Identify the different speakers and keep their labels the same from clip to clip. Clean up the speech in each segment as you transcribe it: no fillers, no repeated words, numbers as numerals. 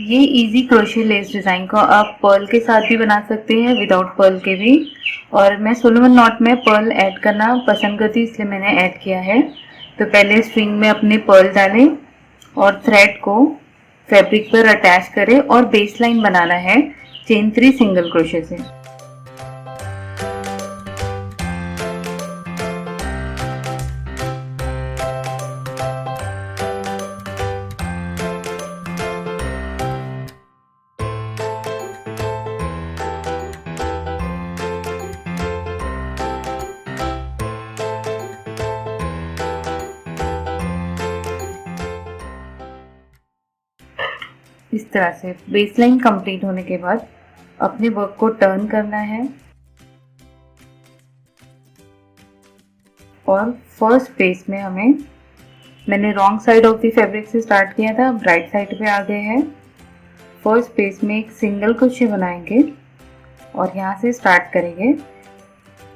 Speaker 1: ये easy crochet less design को आप पर्ल के साथ भी बना सकते हैं, विदाउट पर्ल के भी। और मैं सोलोमन नॉट में पर्ल ऐड करना पसंद करती हूँ, इसलिए मैंने ऐड किया है। तो पहले स्ट्रिंग में अपने पर्ल डालें और थ्रेड को फैब्रिक पर अटैच करें और बेस लाइन बनाना है चेन 3 सिंगल क्रोशे से। इस तरह से बेस लाइन कंप्लीट होने के बाद अपने वर्क को टर्न करना है और फर्स्ट पेज में मैंने wrong side of the fabric से स्टार्ट किया था, अब राइट साइड पे आ गए हैं। फर्स्ट पेज में एक सिंगल क्रोशे बनाएंगे और यहाँ से स्टार्ट करेंगे।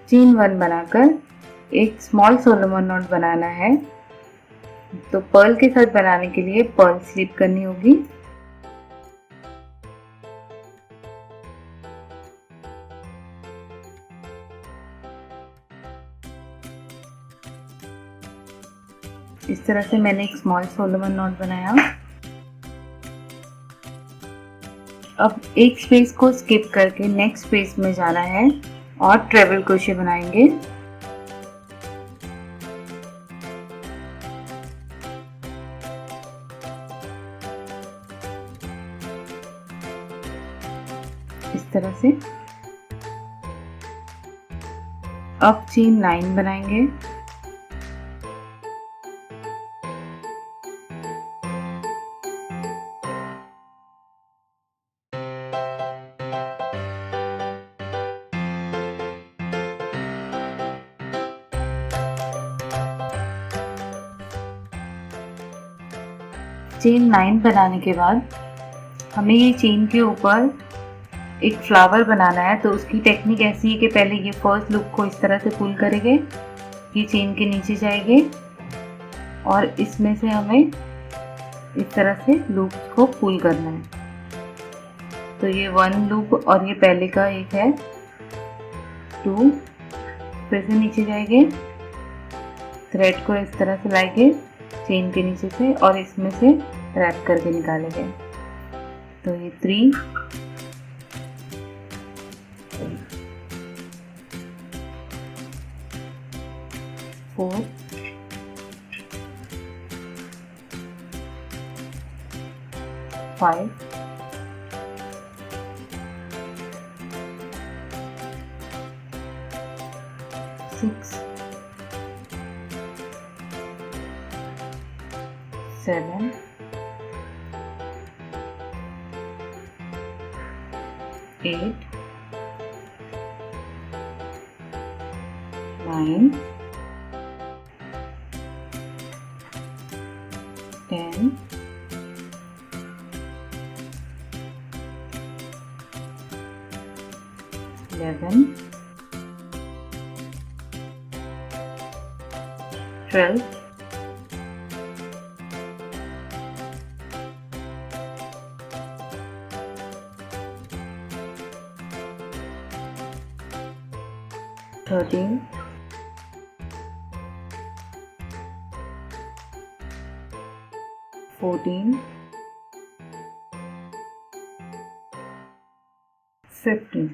Speaker 1: चेन 1 बनाकर एक स्मॉल सोलोमन नॉट बनाना है। तो पर्ल के साथ बनाने के लिए पर्ल स्लिप करनी होगी। इस तरह से मैंने एक स्मॉल सोलोमन नॉट बनाया। अब एक स्पेस को स्किप करके नेक्स्ट स्पेस में जाना है और ट्रेबल क्रोशे बनाएंगे। इस तरह से अब चेन 9 बनाएंगे। चेन 9 बनाने के बाद हमें ये चेन के ऊपर एक फ्लावर बनाना है। तो उसकी टेक्निक ऐसी है कि पहले ये फर्स्ट लूप को इस तरह से पुल करेंगे, ये चेन के नीचे जाएंगे और इसमें से हमें इस तरह से लूप को पुल करना है। तो ये 1 लूप और ये पहले का एक है 2, फिर से नीचे जाएंगे, थ्रेड को इस तरह से लाएंगे चेन के नीचे से और इसमें से रैप करके निकालेंगे। तो ये 3, 4, 5, 6, 7, 8, 9, 10, 11, 12, 13, 14, 15।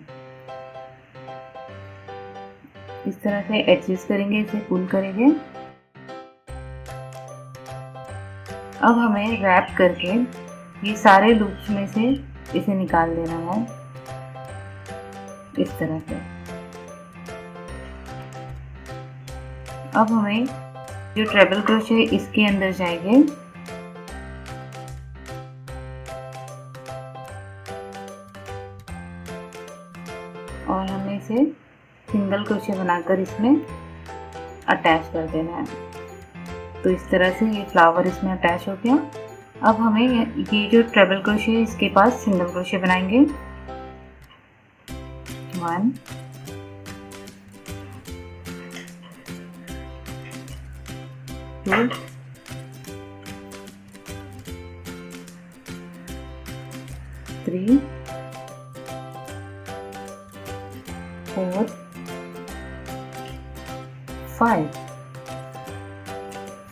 Speaker 1: इस तरह से एडजस्ट करेंगे, इसे पुल करेंगे। अब हमें रैप करके ये सारे लूप्स में से इसे निकाल देना है इस तरह से। अब हमें जो ट्रेबल क्रोशे इसके अंदर जाएंगे और हमें इसे सिंगल क्रोशे बनाकर इसमें अटैच कर देना है। तो इस तरह से ये फ्लावर इसमें अटैच हो गया। अब हमें ये जो ट्रेबल क्रोशे है इसके पास सिंगल क्रोशे बनाएंगे। 1, 2, 3 4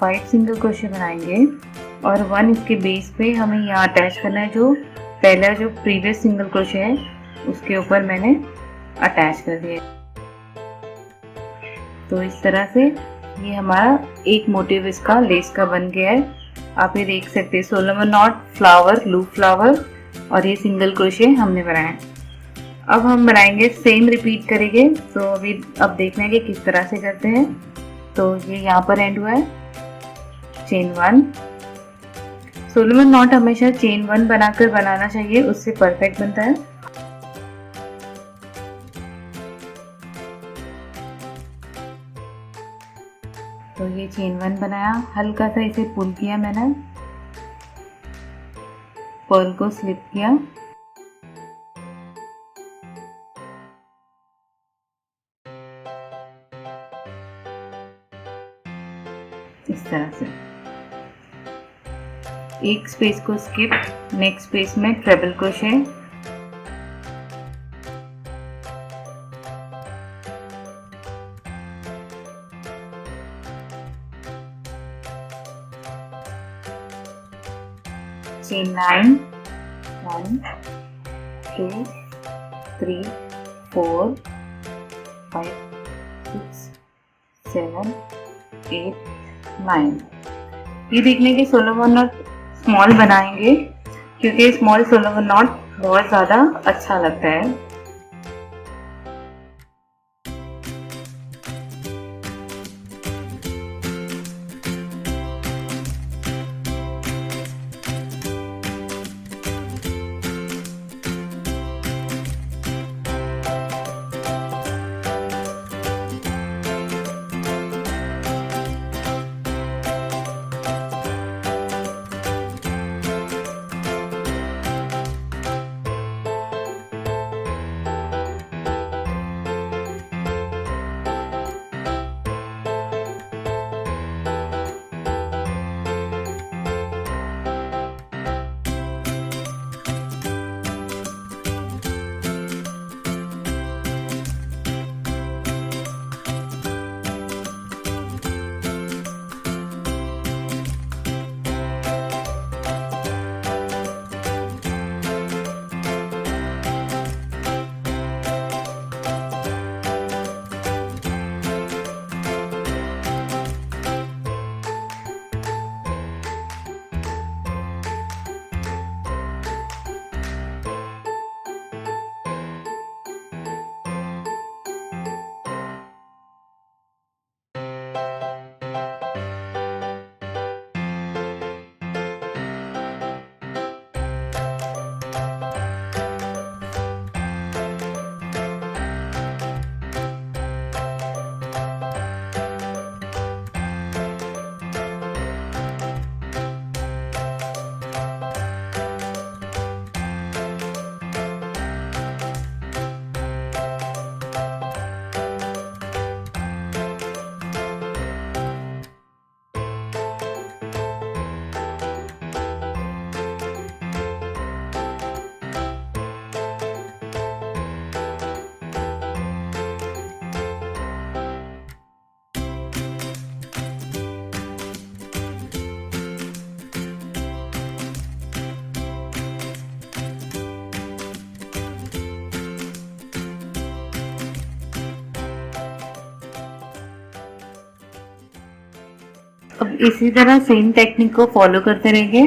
Speaker 1: 5 सिंगल क्रोशे बनाएंगे और 1 इसके बेस पे हमें यहाँ अटैच करना है। जो पहला जो प्रीवियस सिंगल क्रोशे है उसके ऊपर मैंने अटैच कर दिया। तो इस तरह से ये हमारा एक मोटिव इसका लेस का बन गया है। आप ये देख सकते हैं, Solomon not, flower, loop flower और ये सिंगल क्रोशे हमने बनाए। अब हम बनाएंगे, सेम रिपीट करेंगे। तो अभी अब देखना है कि किस तरह से करते हैं। तो ये यहाँ पर एंड हुआ है, चेन 1। सोलोमन नॉट हमेशा चेन 1 बनाकर बनाना चाहिए, उससे परफेक्ट बनता है। तो ये चेन 1 बनाया, हल्का सा इसे पुल किया मैंने, पर्ल को स्लिप किया, इस तरह से। एक स्पेस को स्किप, नेक्स्ट स्पेस में ट्रिपल क्रोशे, चेन 9, 1 2 3 4 5 6 7 8 9। ये देखने के सोलोमन नॉट स्मॉल बनाएंगे क्योंकि स्मॉल सोलोमन नॉट बहुत ज़्यादा अच्छा लगता है। अब इसी तरह सेम टेक्निक को फॉलो करते रहेंगे।